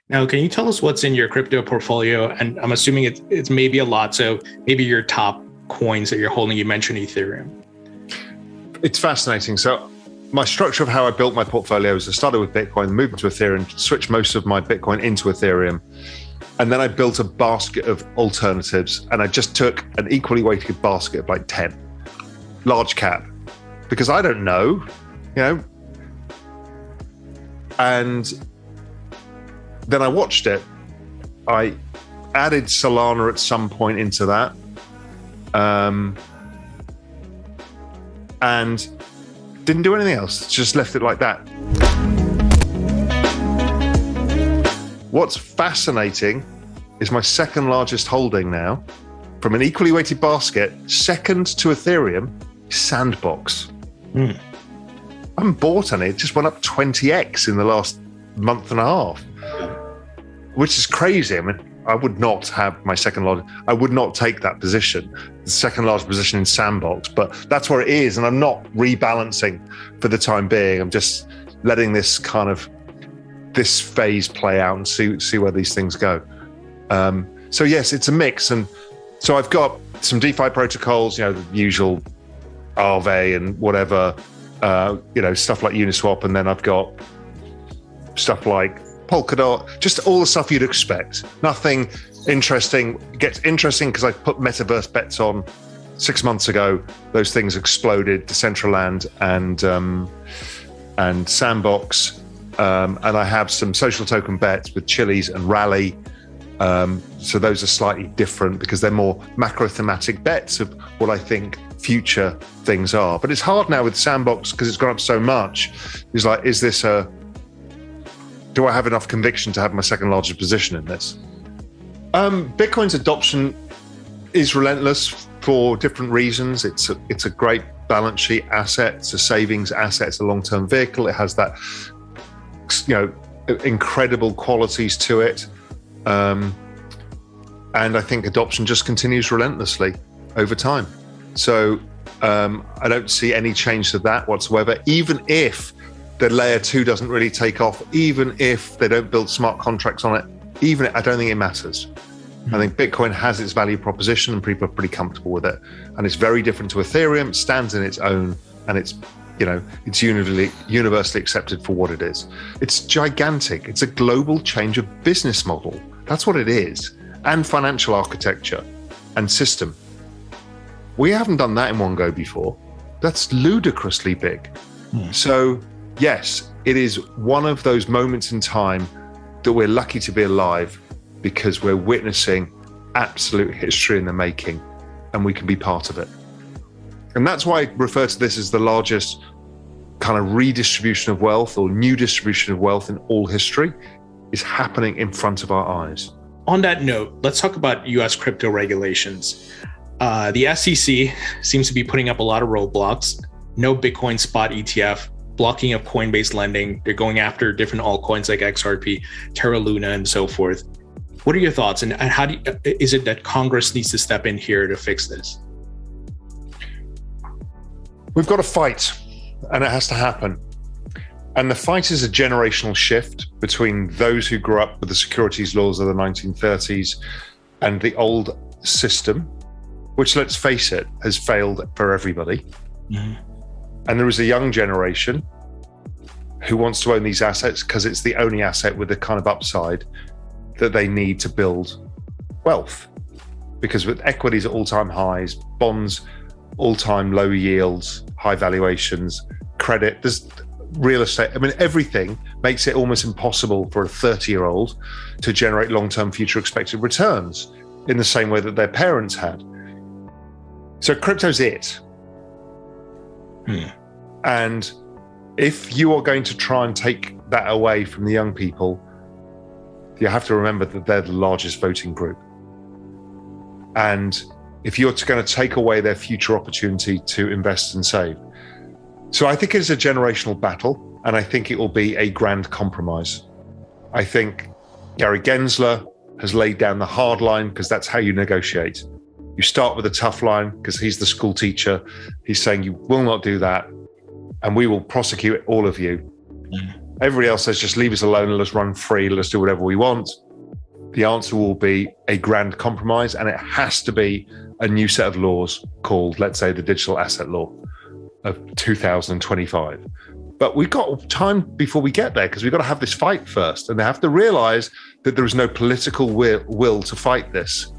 Now, can you tell us what's in your crypto portfolio? And I'm assuming it's maybe a lot. So maybe your top coins that you're holding. You mentioned Ethereum. It's fascinating. So my structure of how I built my portfolio is I started with Bitcoin, moved into Ethereum, switched most of my Bitcoin into Ethereum. And then I built a basket of alternatives. And I just took an equally weighted basket of like 10, large cap, because I don't know, and then I watched it. I added Solana at some point into that. And didn't do anything else, just left it like that. What's fascinating is my second largest holding now, from an equally weighted basket, second to Ethereum, Sandbox. I haven't bought any, it just went up 20x in the last month and a half. Which is crazy. I mean, I would not have my second largest, I would not take that position, the second largest position in Sandbox, but that's where it is. And I'm not rebalancing for the time being. I'm just letting this phase play out and see where these things go. So yes, it's a mix. And so I've got some DeFi protocols, the usual Aave and whatever, stuff like Uniswap. And then I've got stuff like Polkadot, just all the stuff you'd expect. Nothing interesting. It gets interesting because I put metaverse bets on 6 months ago. Those things exploded, Decentraland and Sandbox. And I have some social token bets with Chiliz and Rally. So those are slightly different because they're more macro thematic bets of what I think future things are. But it's hard now with Sandbox because it's gone up so much. It's like, do I have enough conviction to have my second largest position in this? Bitcoin's adoption is relentless for different reasons. It's a great balance sheet asset. It's a savings asset. It's a long-term vehicle. It has that, incredible qualities to it. And I think adoption just continues relentlessly over time. So I don't see any change to that whatsoever, even if the layer 2 doesn't really take off, even if they don't build smart contracts on it, I don't think it matters. I think Bitcoin has its value proposition and people are pretty comfortable with it. And it's very different to Ethereum, it stands in its own, and it's universally accepted for what it is. It's gigantic. It's a global change of business model. That's what it is. And financial architecture and system. We haven't done that in one go before. That's ludicrously big. So yes, it is one of those moments in time that we're lucky to be alive because we're witnessing absolute history in the making and we can be part of it. And that's why I refer to this as the largest kind of redistribution of wealth or new distribution of wealth in all history is happening in front of our eyes. On that note, let's talk about US crypto regulations. The SEC seems to be putting up a lot of roadblocks. No Bitcoin spot ETF, blocking of coin-based lending. They're going after different altcoins like XRP, Terra Luna, and so forth. What are your thoughts? And how is it that Congress needs to step in here to fix this? We've got to fight, and it has to happen. And the fight is a generational shift between those who grew up with the securities laws of the 1930s and the old system, which, let's face it, has failed for everybody. Mm-hmm. And there is a young generation who wants to own these assets because it's the only asset with the kind of upside that they need to build wealth. Because with equities at all-time highs, bonds, all-time low yields, high valuations, credit, there's real estate. I mean, everything makes it almost impossible for a 30-year-old to generate long-term future expected returns in the same way that their parents had. So crypto's it. And if you are going to try and take that away from the young people, you have to remember that they're the largest voting group. And if you're going to take away their future opportunity to invest and save. So I think it's a generational battle, and I think it will be a grand compromise. I think Gary Gensler has laid down the hard line because that's how you negotiate. You start with a tough line because he's the school teacher. He's saying you will not do that, and we will prosecute all of you. Everybody else says, just leave us alone and let's run free. Let's do whatever we want. The answer will be a grand compromise, and it has to be a new set of laws called, let's say, the Digital Asset Law of 2025. But we've got time before we get there, because we've got to have this fight first. And they have to realize that there is no political will to fight this.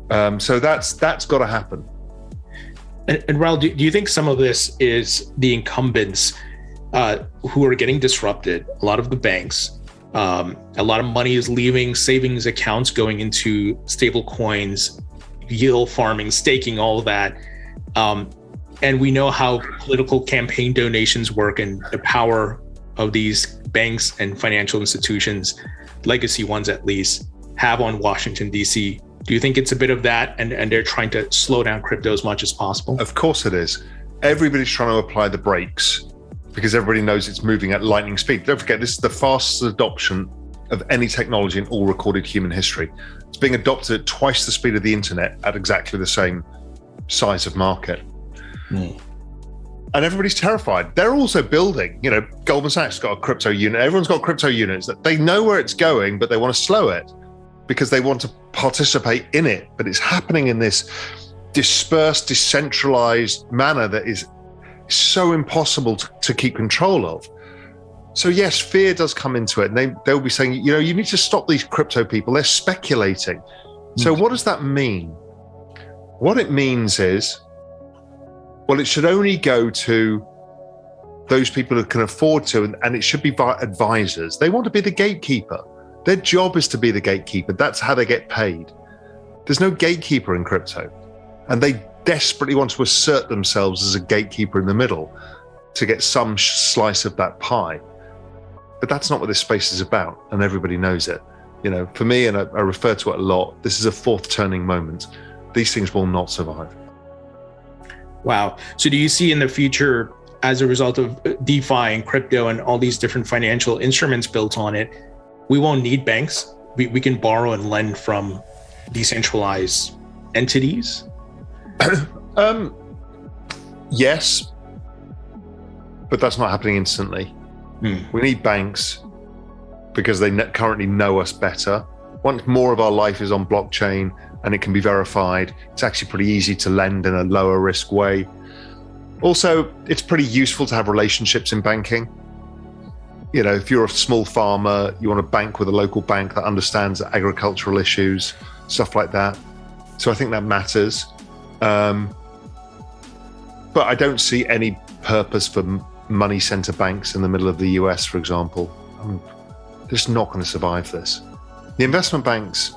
So that's got to happen. And Raoul, do you think some of this is the incumbents who are getting disrupted? A lot of the banks, a lot of money is leaving savings accounts, going into stable coins, yield farming, staking, all of that. And we know how political campaign donations work and the power of these banks and financial institutions, legacy ones at least, have on Washington, D.C. Do you think it's a bit of that, and they're trying to slow down crypto as much as possible? Of course it is. Everybody's trying to apply the brakes because everybody knows it's moving at lightning speed. Don't forget, this is the fastest adoption of any technology in all recorded human history. It's being adopted at twice the speed of the internet at exactly the same size of market. And everybody's terrified. They're also building, Goldman Sachs got a crypto unit. Everyone's got crypto units that they know where it's going, but they want to slow it because they want to participate in it. But it's happening in this dispersed, decentralized manner that is so impossible to keep control of. So yes, fear does come into it. And they'll be saying, you need to stop these crypto people. They're speculating. So what does that mean? What it means is, well, it should only go to those people who can afford to, and it should be via advisors. They want to be the gatekeeper. Their job is to be the gatekeeper. That's how they get paid. There's no gatekeeper in crypto. And they desperately want to assert themselves as a gatekeeper in the middle to get some slice of that pie. But that's not what this space is about, and everybody knows it. For me, and I refer to it a lot, this is a fourth turning moment. These things will not survive. Wow. So do you see in the future, as a result of DeFi and crypto and all these different financial instruments built on it, we won't need banks? We can borrow and lend from decentralized entities? Yes, but that's not happening instantly. We need banks because they currently know us better. Once more of our life is on blockchain and it can be verified, it's actually pretty easy to lend in a lower risk way. Also, it's pretty useful to have relationships in banking. If you're a small farmer, you want to bank with a local bank that understands agricultural issues, stuff like that. So I think that matters. But I don't see any purpose for money center banks in the middle of the US, for example. They're just not going to survive this. The investment banks,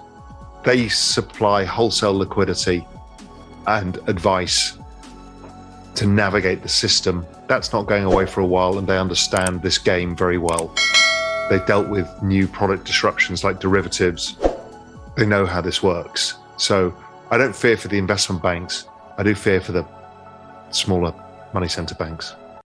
they supply wholesale liquidity and advice to navigate the system. That's not going away for a while, and they understand this game very well. They've dealt with new product disruptions like derivatives. They know how this works. So I don't fear for the investment banks. I do fear for the smaller money center banks.